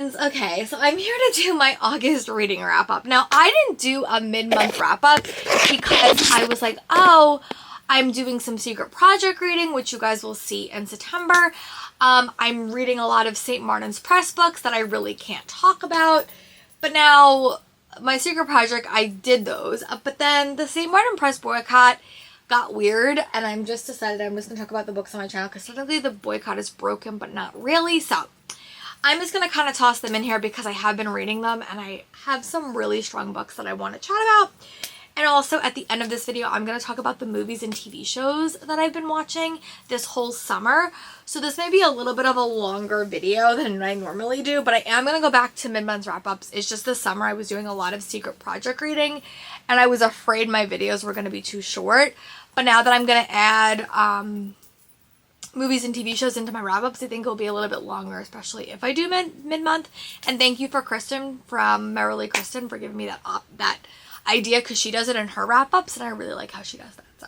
Okay, so I'm here to do my August reading wrap up. Now, I didn't do a mid-month wrap up because I was like, oh, I'm doing some secret project reading, which you guys will see in September. I'm reading a lot of St. Martin's Press books that I really can't talk about. But now, my secret project, I did those. But then the St. Martin Press boycott got weird, and I'm just decided I'm just going to talk about the books on my channel because technically the boycott is broken, but not really. So I'm just going to kind of toss them in here because I have been reading them and I have some really strong books that I want to chat about. And also at the end of this video, I'm going to talk about the movies and TV shows that I've been watching this whole summer. So this may be a little bit of a longer video than I normally do, but I am going to go back to mid-month wrap-ups. It's just this summer I was doing a lot of secret project reading and I was afraid my videos were going to be too short. But now that I'm going to add movies and TV shows into my wrap-ups, I think it'll be a little bit longer, especially if I do mid-month. And thank you for Kristen from Merrily Kristen for giving me that idea, because she does it in her wrap-ups and I really like how she does that. So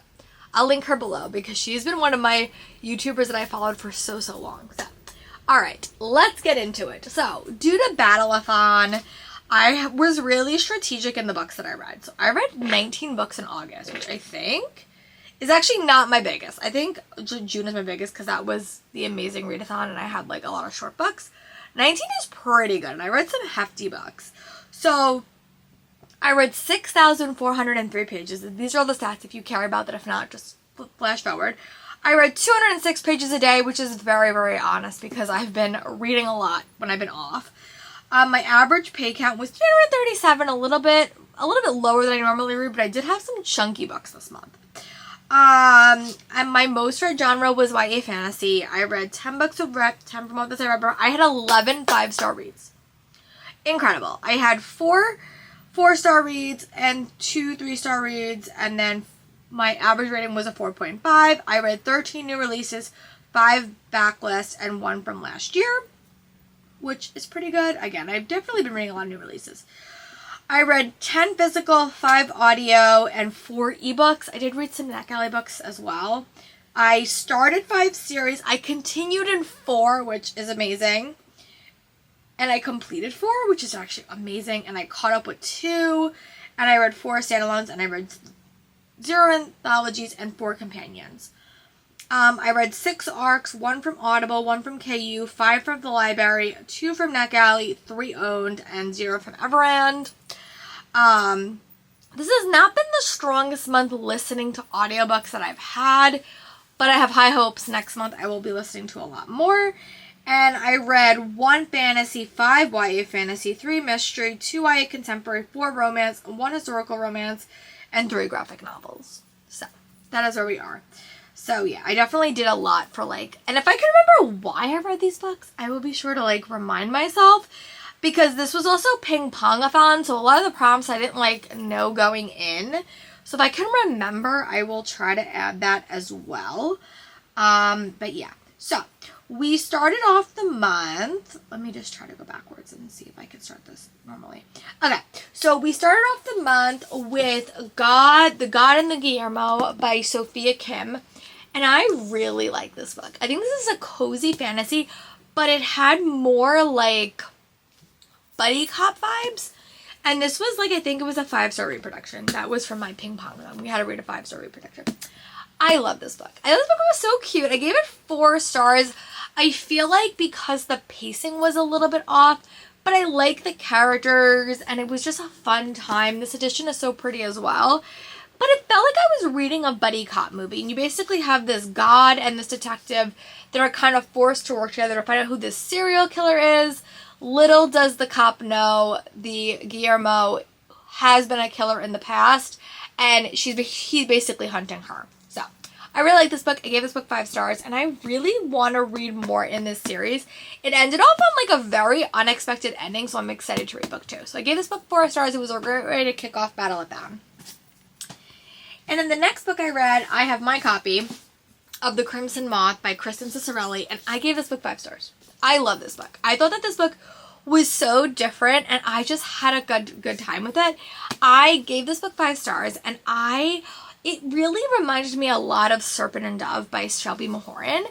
I'll link her below because she's been one of my YouTubers that I followed for so long. So alright, let's get into it. So due to Battle-a-thon, I was really strategic in the books that I read. So I read 19 books in August, which I think is actually not my biggest. I think June is my biggest because that was the amazing readathon and I had like a lot of short books. 19 is pretty good and I read some hefty books. So I read 6,403 pages. These are all the stats if you care about that. If not, just flash forward. I read 206 pages a day, which is very honest because I've been reading a lot when I've been off. My average page count was 337, a little bit lower than I normally read, but I did have some chunky books this month. And my most read genre was YA fantasy. I read 10 books of rep, 10 from August. I had 11 5-star reads. Incredible. I had 4 4-star reads and 2 3-star reads, and then my average rating was a 4.5. I read 13 new releases, 5 backlist, and 1 from last year, which is pretty good. Again, I've definitely been reading a lot of new releases. I read 10 physical, 5 audio, and 4 ebooks. I did read some NetGalley books as well. I started 5 series. I continued in 4, which is amazing. And I completed 4, which is actually amazing. And I caught up with 2. And I read 4 standalones. And I read 0 anthologies and 4 companions. I read 6 arcs, 1 from Audible, 1 from KU, 5 from the library, 2 from NetGalley, 3 owned, and 0 from Everand. This has not been the strongest month listening to audiobooks that I've had, but I have high hopes next month I will be listening to a lot more. And I read 1 fantasy, 5 YA fantasy, 3 mystery, 2 YA contemporary, 4 romance, 1 historical romance, and 3 graphic novels. So that is where we are. So yeah, I definitely did a lot for and if I can remember why I read these books, I will be sure to remind myself, because this was also ping pong-a-thon, so a lot of the prompts I didn't know going in. So if I can remember, I will try to add that as well. But yeah, so we started off the month. Let me just try to go backwards and see if I can start this normally. Okay, so we started off the month with The God and the Guillermo by Sophia Kim. And I really like this book. I think this is a cozy fantasy, but it had more buddy cop vibes. And this was I think it was a 5-star reproduction. That was from my ping pong room. We had to read a 5-star reproduction. I love this book. I thought this book was so cute. I gave it 4 stars. I feel like because the pacing was a little bit off, but I like the characters and it was just a fun time. This edition is so pretty as well. But it felt like I was reading a buddy cop movie. And you basically have this God and this detective that are kind of forced to work together to find out who this serial killer is. Little does the cop know the Guillermo has been a killer in the past. And he's basically hunting her. So I really like this book. I gave this book 5 stars. And I really want to read more in this series. It ended off on a very unexpected ending. So I'm excited to read book 2. So I gave this book 4 stars. It was a great way to kick off Battle-a-thon. And then the next book I read, I have my copy of The Crimson Moth by Kristen Cicerelli, and I gave this book 5 stars. I love this book. I thought that this book was so different, and I just had a good time with it. I gave this book 5 stars, and it really reminded me a lot of Serpent and Dove by Shelby Mahoran,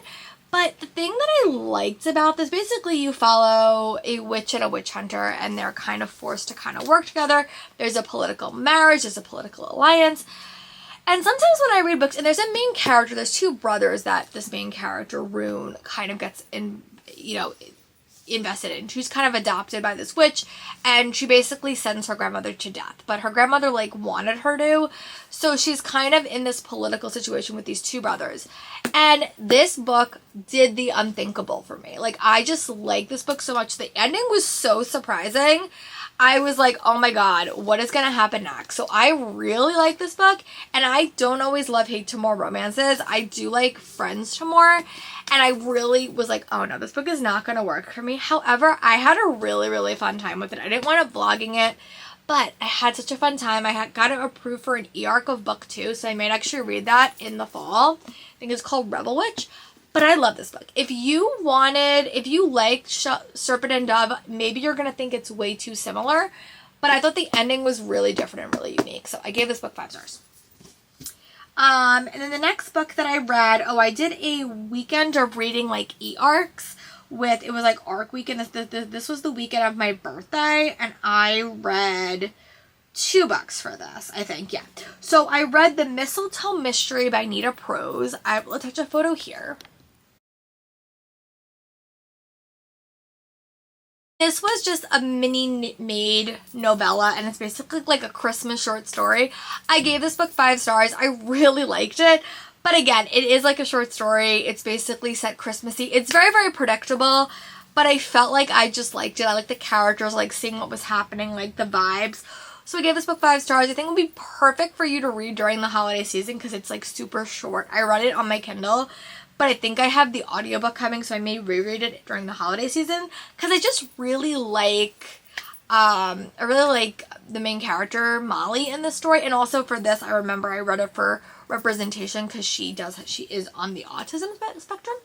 But the thing that I liked about this, basically you follow a witch and a witch hunter, and they're kind of forced to kind of work together. There's a political marriage, there's a political alliance. And sometimes when I read books, and there's a main character, there's two brothers that this main character, Rune, kind of gets invested in. She's kind of adopted by this witch, and she basically sends her grandmother to death. But her grandmother, like, wanted her to. So she's kind of in this political situation with these two brothers. And this book did the unthinkable for me. Like, I just like this book so much. The ending was so surprising. I was like, oh my god, what is going to happen next? So I really like this book, and I don't always love hate to more romances. I do like friends to more, and I really was like, oh no, this book is not going to work for me. However, I had a really, really fun time with it. I didn't want to vlogging it, but I had such a fun time. I got it approved for an e-arc of book 2, so I might actually read that in the fall. I think it's called Rebel Witch. But I love this book. If you liked Serpent and Dove, maybe you're going to think it's way too similar. But I thought the ending was really different and really unique. So I gave this book 5 stars. And then the next book that I read, I did a weekend of reading like e-arcs it was like arc weekend. This was the weekend of my birthday. And I read 2 books for this, I think, yeah. So I read The Mistletoe Mystery by Nita Prose. I will attach a photo here. This was just a mini-made novella, and it's basically like a Christmas short story. I gave this book 5 stars. I really liked it. But again, it is like a short story. It's basically set Christmassy. It's very, very predictable, but I felt like I just liked it. I liked the characters, like seeing what was happening, like the vibes. So I gave this book 5 stars. I think it would be perfect for you to read during the holiday season because it's like super short. I read it on my Kindle, but I think I have the audiobook coming, so I may reread it during the holiday season because I just really like the main character, Molly, in this story. And also for this, I remember I read it for representation because she is on the autism spectrum.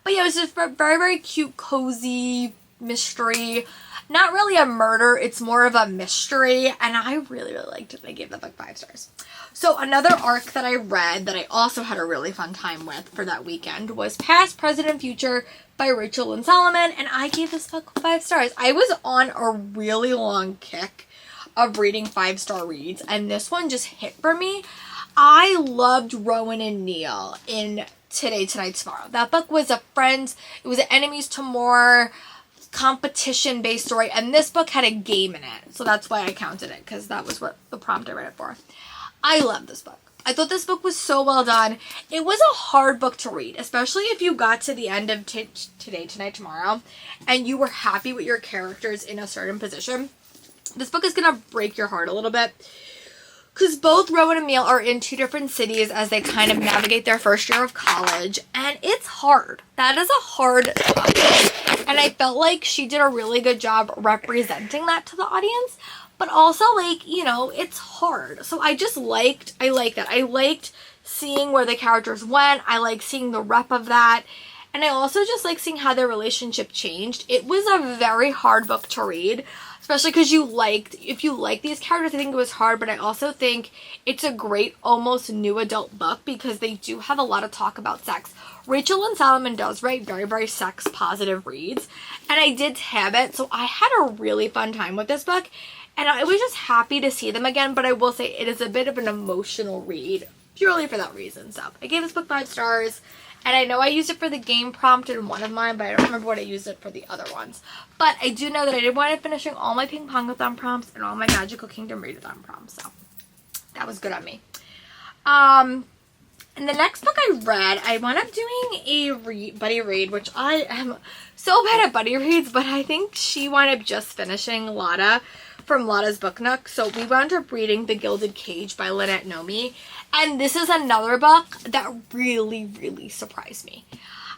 But yeah, it was just very, very cute, cozy mystery. Not really a murder, it's more of a mystery, and I really, really liked it. I gave the book 5 stars. So another arc that I read that I also had a really fun time with for that weekend was Past, Present, and Future by Rachel Lynn Solomon, and I gave this book 5 stars. I was on a really long kick of reading 5-star reads, and this one just hit for me. I loved Rowan and Neil in Today, Tonight, Tomorrow. That book was it was an enemies to more competition-based story, and this book had a game in it, so that's why I counted it, because that was what the prompt I read it for. I love this book. I thought this book was so well done. It was a hard book to read, especially if you got to the end of Today, Tonight, Tomorrow, and you were happy with your characters in a certain position. This book is going to break your heart a little bit, because both Rowan and Neil are in 2 different cities as they kind of navigate their first year of college, and it's hard. That is a hard topic, and I felt like she did a really good job representing that to the audience, but also, like, it's hard. So I like that. I liked seeing where the characters went. I like seeing the rep of that, and I also just like seeing how their relationship changed. It was a very hard book to read, especially because if you like these characters, I think it was hard, but I also think it's a great, almost new adult book because they do have a lot of talk about sex. Rachel Lynn Solomon does write very, very sex-positive reads, and I did tab it, so I had a really fun time with this book, and I was just happy to see them again, but I will say it is a bit of an emotional read, purely for that reason. So I gave this book 5 stars. And I know I used it for the game prompt in one of mine, but I don't remember what I used it for the other ones. But I do know that I did wind up finishing all my Ping Pongathon prompts and all my Magical Kingdom Readathon prompts. So that was good on me. And the next book I read, I wound up doing a buddy read, which I am so bad at buddy reads, but I think she wound up just finishing Lotta from Lotta's Book Nook. So we wound up reading The Gilded Cage by Lynette Nomi. And this is another book that really, really surprised me.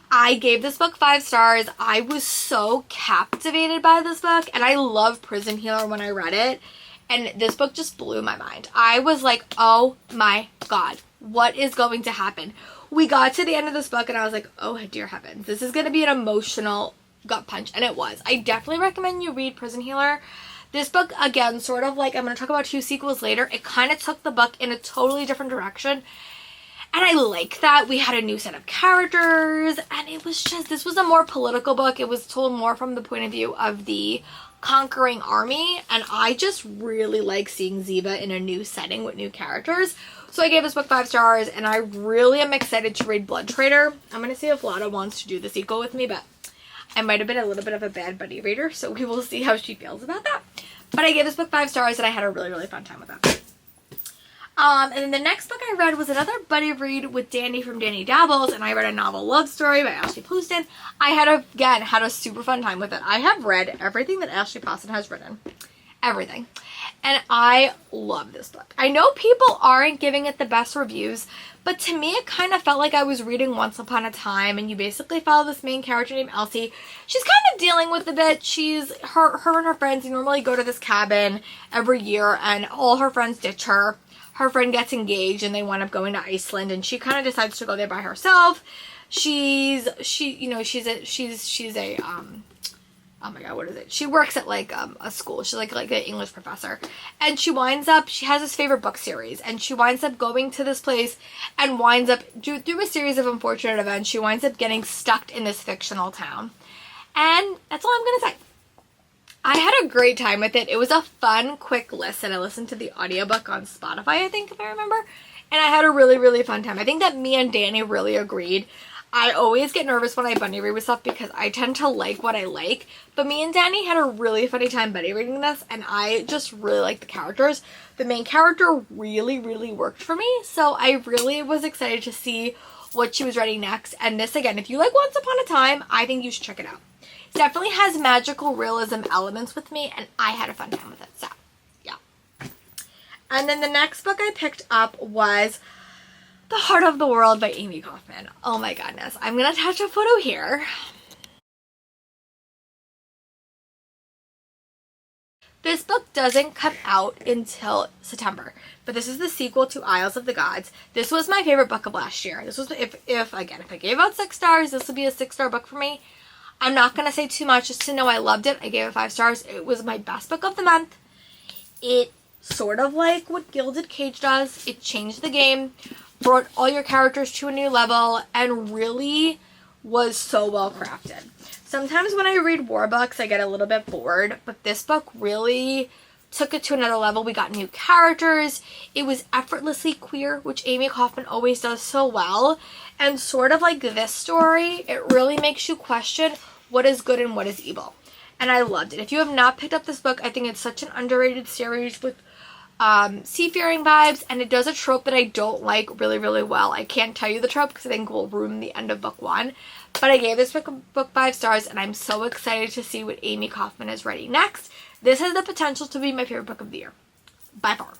I gave this book 5 stars. I was so captivated by this book, and I love Prison Healer when I read it. And this book just blew my mind. I was like, oh my god, what is going to happen? We got to the end of this book, and I was like, oh dear heavens, this is going to be an emotional gut punch. And it was. I definitely recommend you read Prison Healer. This book, again, sort of like I'm going to talk about 2 sequels later, it kind of took the book in a totally different direction. And I like that. We had a new set of characters, and it was just, this was a more political book. It was told more from the point of view of the conquering army, and I just really like seeing Ziva in a new setting with new characters. So I gave this book 5 stars, and I really am excited to read Blood Trader. I'm going to see if Lana wants to do the sequel with me, but I might have been a little bit of a bad buddy reader, so we will see how she feels about that. But I gave this book 5 stars, and I had a really, really fun time with it. And then the next book I read was another buddy read with Danny from Danny Dabbles, and I read a novel love story by Ashley Poston. I had a super fun time with it. I have read everything that Ashley Poston has written. Everything. And I love this book. I know people aren't giving it the best reviews, but to me it kind of felt like I was reading Once Upon a Time, and you basically follow this main character named Elsie. She's kind of dealing with a bit. Her and her friends normally go to this cabin every year, and all her friends ditch her. Her friend gets engaged and they wind up going to Iceland, and she kind of decides to go there by herself. She's a oh my god, what is it? She works at like a school. She's like an English professor. And she has this favorite book series, and she winds up going to this place and winds up through a series of unfortunate events. She winds up getting stuck in this fictional town. And that's all I'm going to say. I had a great time with it. It was a fun, quick listen. I listened to the audiobook on Spotify, I think, if I remember. And I had a really, really fun time. I think that me and Danny really agreed. I always get nervous when I bunny read with stuff because I tend to like what I like. But me and Danny had a really funny time bunny reading this, and I just really liked the characters. The main character really, really worked for me. So I really was excited to see what she was writing next. And this, again, if you like Once Upon a Time, I think you should check it out. It definitely has magical realism elements with me, and I had a fun time with it. So, yeah. And then the next book I picked up was The Heart of the World by Amy Kaufman. Oh my goodness. I'm going to attach a photo here. This book doesn't come out until September, but this is the sequel to Isles of the Gods. This was my favorite book of last year. This was, if I gave out 6 stars, this would be a 6-star book for me. I'm not going to say too much just to know I loved it. I gave it 5 stars. It was my best book of the month. It sort of like what Gilded Cage does. It changed the game, brought all your characters to a new level, and really was so well crafted. Sometimes when I read war books, I get a little bit bored, but this book really took it to another level. We got new characters. It was effortlessly queer, which Amy Kaufman always does so well. And sort of like this story, it really makes you question what is good and what is evil. And I loved it. If you have not picked up this book, I think it's such an underrated series with seafaring vibes, and it does a trope that I don't like really, really well. I can't tell you the trope because I think we'll ruin the end of book 1. But I gave this book 5 stars, and I'm so excited to see what Amy Kaufman is writing next. This has the potential to be my favorite book of the year. By far.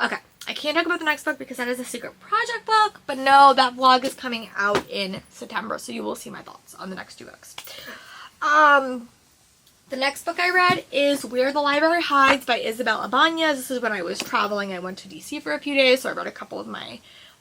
Okay. I can't talk about the next book because that is a secret project book, but no, that vlog is coming out in September, so you will see my thoughts on the next 2 books. The next book I read is Where the Library Hides by Isabel Ibanez. This is when I was traveling. I went to DC for a few days, so I read a couple of my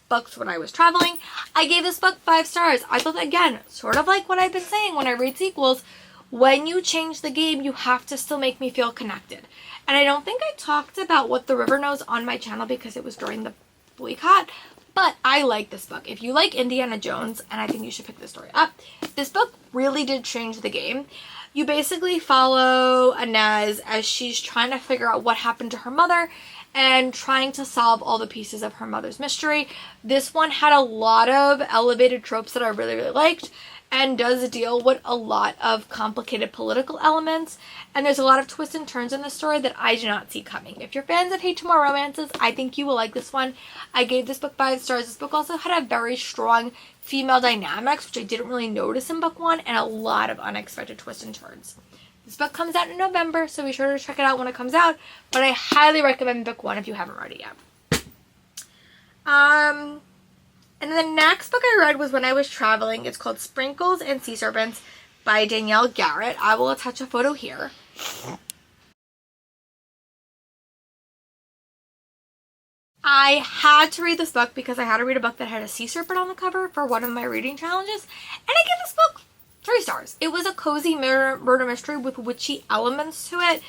books when I was traveling. I gave this book 5 stars. I thought, again, sort of like what I've been saying when I read sequels, when you change the game, you have to still make me feel connected. And I don't think I talked about What the River Knows on my channel because it was during the boycott, but I like this book. If you like Indiana Jones, and I think you should pick this story up, this book really did change the game. You basically follow Inez as she's trying to figure out what happened to her mother and trying to solve all the pieces of her mother's mystery. This one had a lot of elevated tropes that I really, really liked, and does deal with a lot of complicated political elements, and there's a lot of twists and turns in the story that I do not see coming. If you're fans of Hate Tomorrow romances, I think you will like this one. I gave this book 5 stars. This book also had a very strong female dynamics, which I didn't really notice in book 1, and a lot of unexpected twists and turns. This book comes out in November, so be sure to check it out when it comes out, but I highly recommend book 1 if you haven't read it yet. And then the next book I read was when I was traveling. It's called Sprinkles and Sea Serpents by Danielle Garrett. I will attach a photo here. I had to read this book because I had to read a book that had a sea serpent on the cover for one of my reading challenges. And I gave this book 3 stars. It was a cozy murder mystery with witchy elements to it.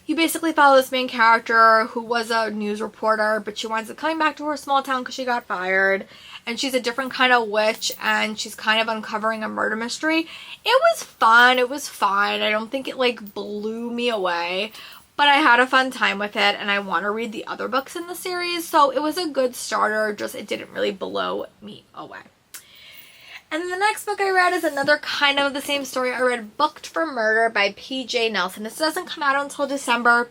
You basically follow this main character who was a news reporter, but she winds up coming back to her small town because she got fired. And she's a different kind of witch, and she's kind of uncovering a murder mystery. It was fun. It was fine. I don't think it like blew me away, but I had a fun time with it, and I want to read the other books in the series. So it was a good starter, just it didn't really blow me away. And then the next book I read is another kind of the same story. I read Booked for Murder by P.J. Nelson. This doesn't come out until December.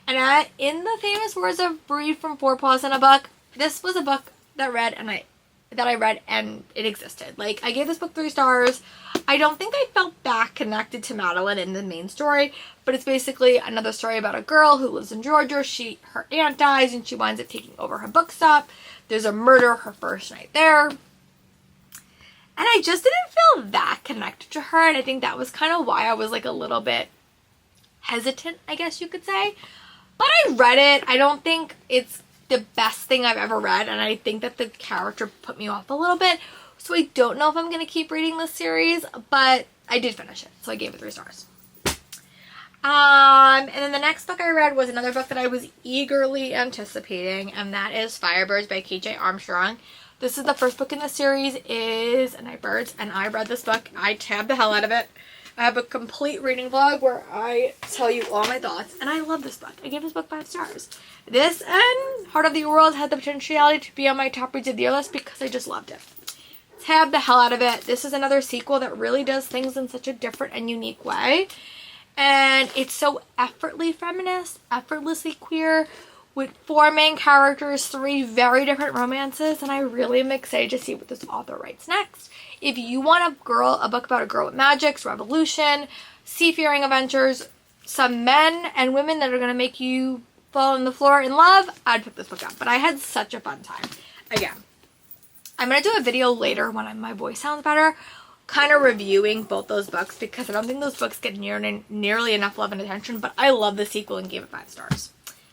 And in the famous words of Breed from Four Paws in a Book, this was a book that I read and it existed. Like, I gave this book 3 stars. I don't think I felt back connected to Madeline in the main story, but it's basically another story about a girl who lives in Georgia. Her aunt dies and she winds up taking over her bookstop. There's a murder her first night there. And I just didn't feel that connected to her, and I think that was kind of why I was like a little bit hesitant, I guess you could say. But I read it. I don't think it's the best thing I've ever read, and I think that the character put me off a little bit. So I don't know if I'm going to keep reading this series, but I did finish it, so I gave it 3 stars. And then the next book I read was another book that I was eagerly anticipating, and that is Firebirds by KJ Armstrong. This is the first book in the series, is Nightbirds, and I read this book. I tabbed the hell out of it. I have a complete reading vlog where I tell you all my thoughts, and I love this book. I gave this book 5 stars. This and Heart of the World had the potentiality to be on my top reads of the year list because I just loved it. Tabbed the hell out of it. This is another sequel that really does things in such a different and unique way. And it's so effortlessly feminist, effortlessly queer, with 4 main characters, 3 very different romances, and I really am excited to see what this author writes next. If you want a book about a girl with magics, revolution, seafaring adventures, some men and women that are going to make you fall on the floor in love, I'd pick this book up. But I had such a fun time. Again, I'm going to do a video later when my voice sounds better, kind of reviewing both those books because I don't think those books get nearly enough love and attention, but I love the sequel and gave it 5 stars.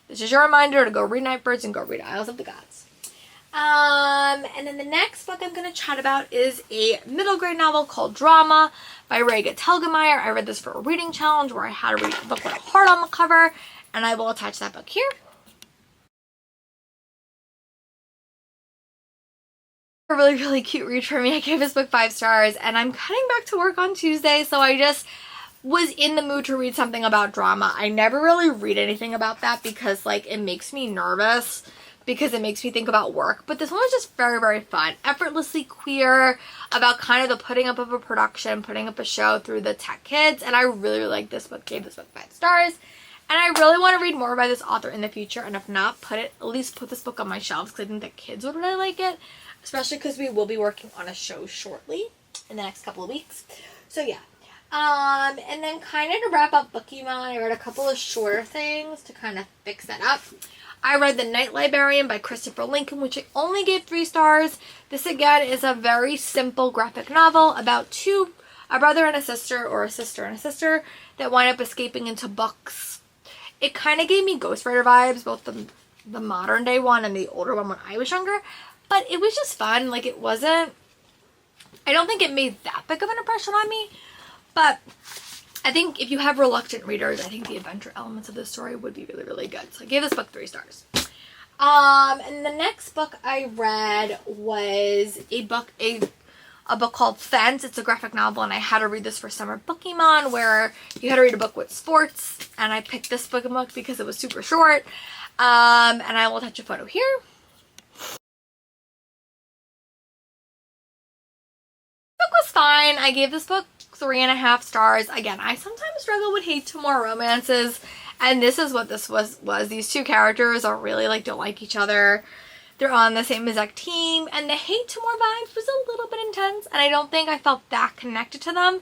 This is your reminder to go read Nightbirds and go read Isles of the Gods. And then the next book I'm going to chat about is a middle grade novel called Drama by Rega Telgemeier. I read this for a reading challenge where I had to read a book with a heart on the cover, and I will attach that book here. A really, really cute read for me. I gave this book 5 stars, and I'm cutting back to work on Tuesday, so I just was in the mood to read something about drama. I never really read anything about that because like it makes me nervous because it makes me think about work. But this one was just very, very fun. Effortlessly queer, about kind of the putting up of a production, putting up a show through the tech kids. And I really, really liked this book. Gave this book 5 stars. And I really want to read more by this author in the future. And if not, at least put this book on my shelves because I think that kids would really like it. Especially because we will be working on a show shortly in the next couple of weeks. So yeah. And then kind of to wrap up Pokemon, I read a couple of shorter things to kind of fix that up. I read The Night Librarian by Christopher Lincoln, which I only gave 3 stars. This again is a very simple graphic novel about a brother and a sister, or a sister and a sister, that wind up escaping into books. It kind of gave me Ghost Rider vibes, both the modern day one and the older one when I was younger. But it was just fun. Like, it wasn't, I don't think it made that big of an impression on me. But I think if you have reluctant readers, I think the adventure elements of this story would be really, really good. So I gave this book 3 stars. And the next book I read was a book called Fence. It's a graphic novel, and I had to read this for Summer Pokemon, where you had to read a book with sports. And I picked this book because it was super short. And I will attach a photo here. Book was fine. I gave this book 3.5 stars. Again, I sometimes struggle with hate to more romances, and this is what this was. These 2 characters are really like don't like each other. They're on the same exact team, and the hate to more vibes was a little bit intense, and I don't think I felt that connected to them,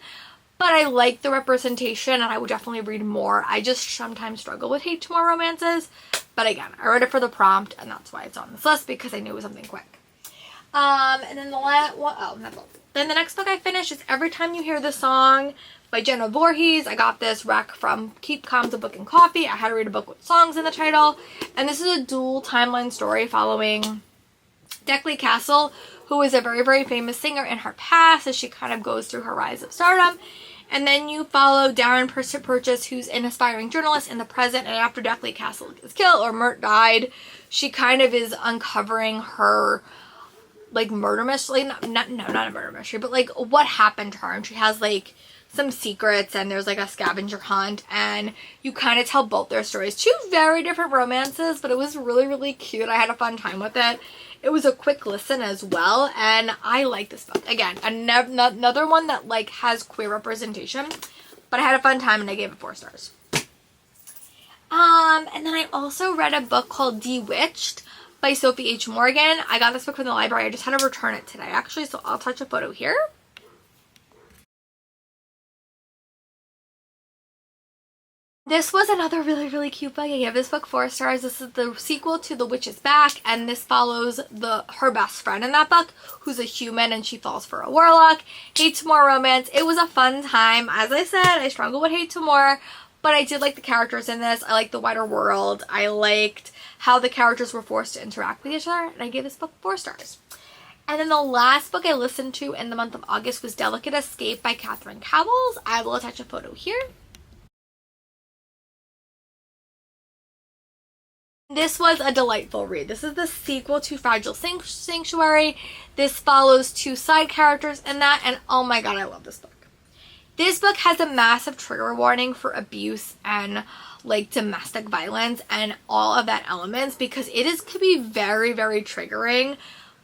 but I like the representation, and I would definitely read more. I just sometimes struggle with hate to more romances, but again, I read it for the prompt, and that's why it's on this list, because I knew it was something quick. And then the last one, Then the next book I finished is Every Time You Hear the Song by Jenna Voorhees. I got this rec from Keep Calm to Book and Coffee. I had to read a book with songs in the title. And this is a dual timeline story following Deckley Castle, who is a very, very famous singer in her past as she kind of goes through her rise of stardom. And then you follow Darren Purchase, who's an aspiring journalist in the present, and after Deathly Castle is killed or Mert died, she kind of is uncovering her like murder mystery, not a murder mystery, but like what happened to her, and she has like some secrets, and there's like a scavenger hunt, and you kind of tell both their stories. Two very different romances, but it was really, really cute. I had a fun time with it. It was a quick listen as well, and I like this book. Again, another one that like has queer representation, but I had a fun time and I gave it 4 stars. And then I also read a book called Bewitched by Sophie H. Morgan. I got this book from the library. I just had to return it today, actually, so I'll touch a photo here. This was another really, really cute book. I gave this book 4 stars. This is the sequel to The Witch is Back, and this follows her best friend in that book, who's a human, and she falls for a warlock. Hate to More romance. It was a fun time. As I said, I struggle with Hate to More, but I did like the characters in this. I liked the wider world. I liked how the characters were forced to interact with each other, and I gave this book 4 stars. And then the last book I listened to in the month of August was Delicate Escape by Catherine Cowles. I will attach a photo here. This was a delightful read. This is the sequel to Fragile Sanctuary. This follows 2 side characters in that, and oh my god, I love this book. This book has a massive trigger warning for abuse and like domestic violence and all of that elements, because could be very, very triggering,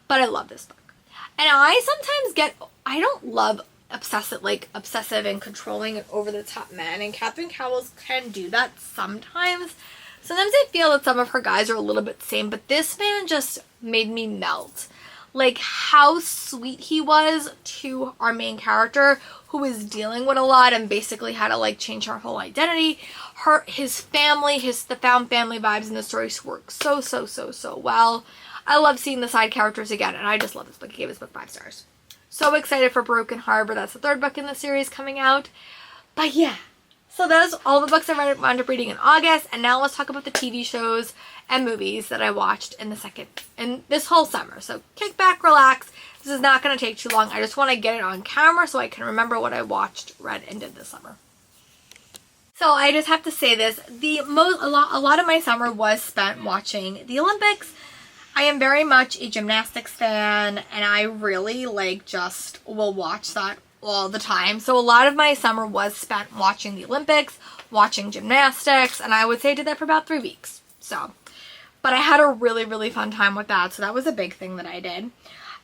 but I love this book. And I sometimes I don't love obsessive and controlling and over the top men, and Catherine Cowles can do that sometimes. Sometimes I feel that some of her guys are a little bit the same, but this man just made me melt. Like how sweet he was to our main character, who was dealing with a lot and basically had to like change her whole identity. His family, the found family vibes in the story work so well. I love seeing the side characters again, and I just love this book. I gave this book 5 stars. So excited for Broken Harbor. That's the 3rd book in the series coming out. But yeah. So those are all the books I wound up reading in August, and now let's talk about the TV shows and movies that I watched in this whole summer. So kick back, relax. This is not going to take too long. I just want to get it on camera so I can remember what I watched, read, and did this summer. So I just have to say this: a lot of my summer was spent watching the Olympics. I am very much a gymnastics fan, and I really just will watch that all the time. So a lot of my summer was spent watching the Olympics, watching gymnastics, and I would say I did that for about 3 weeks. But I had a really, really fun time with that, so that was a big thing that I did.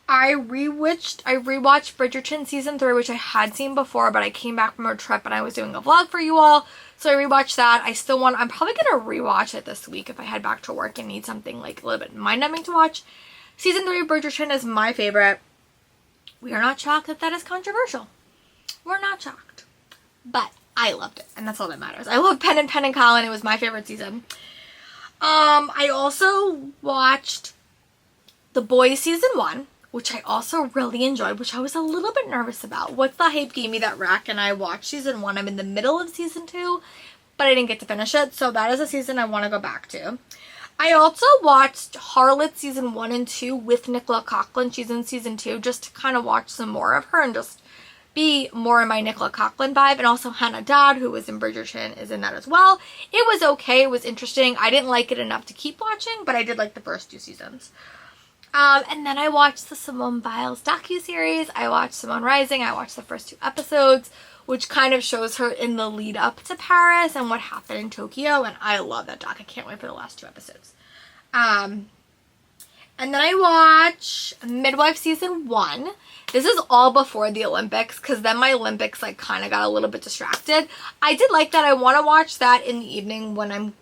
I rewatched Bridgerton season 3, which I had seen before, but I came back from a trip and I was doing a vlog for you all, so I rewatched that. I'm probably gonna rewatch it this week if I head back to work and need something like a little bit mind-numbing to watch. Season 3 of Bridgerton is my favorite. We are not shocked that is controversial. We're not shocked. But I loved it, and that's all that matters. I love Penn and Colin. It was my favorite season. I also watched The Boys season 1, which I also really enjoyed, which I was a little bit nervous about. What's the Hype gave me that rack, and I watched season 1. I'm in the middle of season 2, but I didn't get to finish it, so that is a season I want to go back to. I also watched Harlot season 1 and 2 with Nicola Coughlan. She's in season 2, just to kind of watch some more of her and just be more in my Nicola Coughlan vibe. And also Hannah Dodd, who was in Bridgerton, is in that as well. It was okay. It was interesting. I didn't like it enough to keep watching, but I did like the first 2 seasons. And then I watched the Simone Biles docuseries. I watched Simone Rising. I watched the first 2 episodes, which kind of shows her in the lead up to Paris and what happened in Tokyo. And I love that doc. I can't wait for the last 2 episodes. And then I watched Midwife season 1. This is all before the Olympics, because then my Olympics kind of got a little bit distracted. I did like that. I want to watch that in the evening when I'm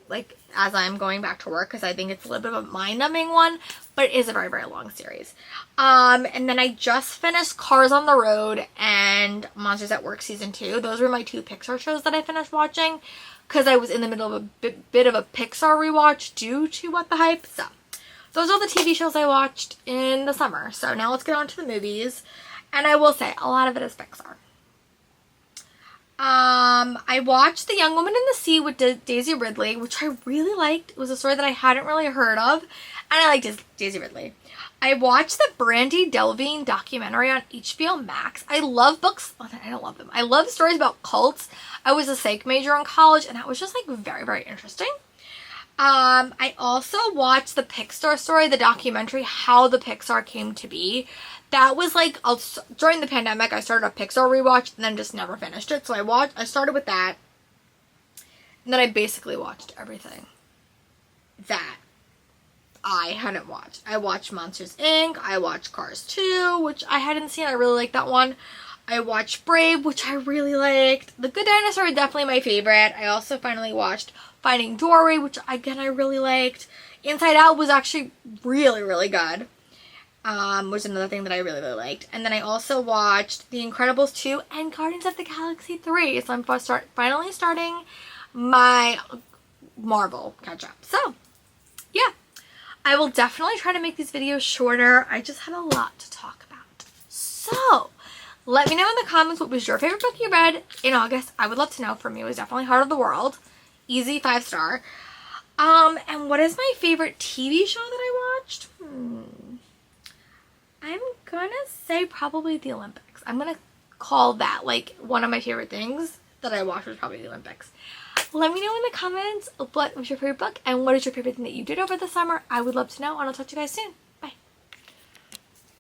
as I'm going back to work, because I think it's a little bit of a mind-numbing one, but it is a very, very long series. And then I just finished Cars on the Road and Monsters at Work season 2. Those were my 2 Pixar shows that I finished watching, because I was in the middle of a bit of a Pixar rewatch due to What the Hype. So those are the TV shows I watched in the summer. So now let's get on to the movies. And I will say, a lot of it is Pixar. I watched The Young Woman in the Sea with Daisy Ridley, which I really liked. It was a story that I hadn't really heard of, and I liked Daisy Ridley. I watched the Brandy Delvine documentary on HBO Max. I love books. Oh, I don't love them. I love stories about cults. I was a psych major in college, and that was just like very, very interesting. I also watched the Pixar story, the documentary, how the Pixar came to be. That was like, during the pandemic, I started a Pixar rewatch and then just never finished it. So I started with that. And then I basically watched everything that I hadn't watched. I watched Monsters, Inc. I watched Cars 2, which I hadn't seen. I really liked that one. I watched Brave, which I really liked. The Good Dinosaur is definitely my favorite. I also finally watched Finding Dory, which again I really liked. Inside Out was actually really, really good. Was another thing that I really, really liked. And then I also watched The Incredibles 2 and Guardians of the Galaxy 3. So I'm finally starting my Marvel catch-up. So, yeah. I will definitely try to make these videos shorter. I just had a lot to talk about. So, let me know in the comments what was your favorite book you read in August. I would love to know. For me, it was definitely Heart of the World. Easy 5-star. And what is my favorite TV show that I watched? I'm gonna say probably the Olympics. I'm gonna call that like one of my favorite things that I watched was probably the Olympics. Let me know in the comments what was your favorite book and what is your favorite thing that you did over the summer. I would love to know, and I'll talk to you guys soon.